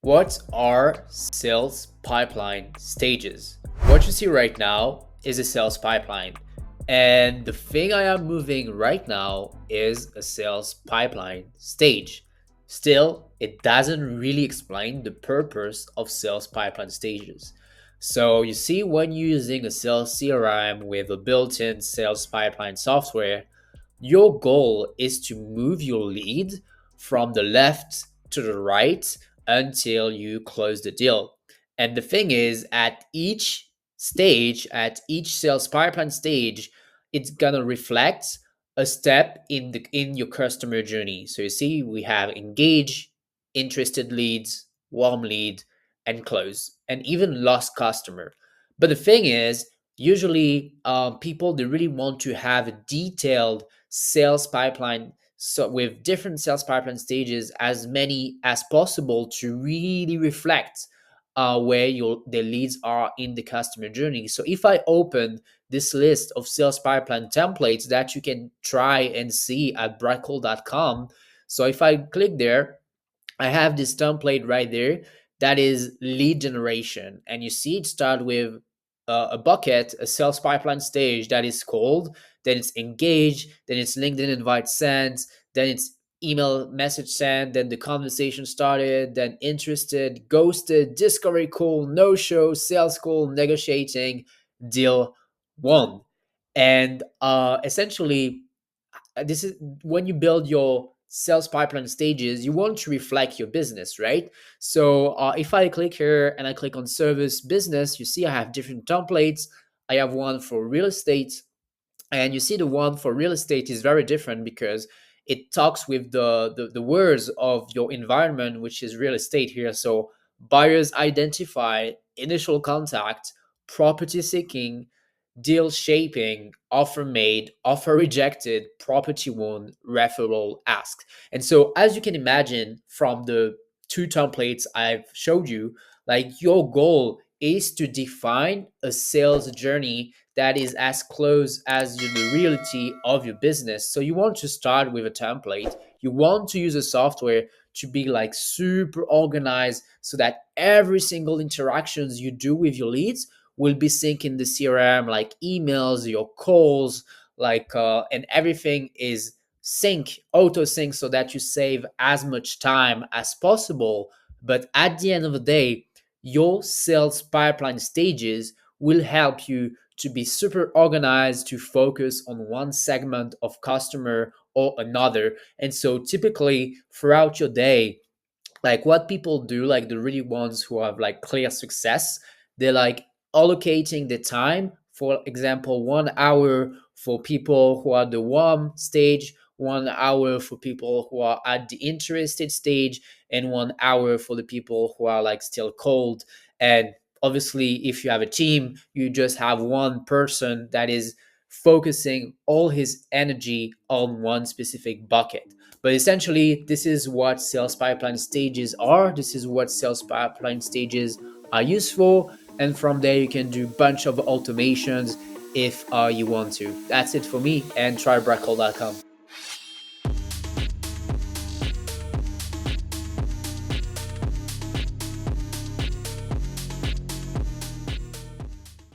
What are sales pipeline stages? What you see right now is a sales pipeline. And the thing I am moving right now is a sales pipeline stage. Still, it doesn't really explain the purpose of sales pipeline stages. So you see, when you're using a sales CRM with a built-in sales pipeline software, your goal is to move your lead from the left to the right until you close the deal. And the thing is, at each stage, at each sales pipeline stage, it's gonna reflect a step in your customer journey. So you see, we have engage, interested leads, warm lead, and close, and even lost customer. But the thing is, usually people, they really want to have a detailed sales pipeline, so with different sales pipeline stages, as many as possible, to really reflect where your the leads are in the customer journey. So if I open this list of sales pipeline templates that you can try and see at breakcold.com, so if I click there, I have this template right there that is lead generation. And you see it start with a bucket, a sales pipeline stage that is cold, then it's engage, then it's LinkedIn invite sent, then it's email message sent, then the conversation started, then interested, ghosted, discovery call, no show, sales call, negotiating, deal won. And essentially, this is when you build your sales pipeline stages, you want to reflect your business, right? So if I click here and I click on service business, you see I have different templates. I have one for real estate, and you see the one for real estate is very different because it talks with the words of your environment, which is real estate here. So buyers identify, initial contact, property seeking, deal shaping, offer made, offer rejected, property won, referral asked. And so, as you can imagine from the two templates I've showed you, like, your goal is to define a sales journey that is as close as the reality of your business. So you want to start with a template. You want to use a software to be like super organized so that every single interactions you do with your leads will be syncing the CRM, like emails, your calls, and everything is auto sync, so that you save as much time as possible. But at the end of the day, your sales pipeline stages will help you to be super organized, to focus on one segment of customer or another. And so typically throughout your day, like, what people do, like the really ones who have like clear success, they're like allocating the time. For example, 1 hour for people who are the warm stage, 1 hour for people who are at the interested stage, and 1 hour for the people who are like still cold. And obviously, if you have a team, you just have one person that is focusing all his energy on one specific bucket. But essentially, this is what sales pipeline stages are. This is what sales pipeline stages are used for. And from there, you can do a bunch of automations if you want to. That's it for me, and try breakcold.com.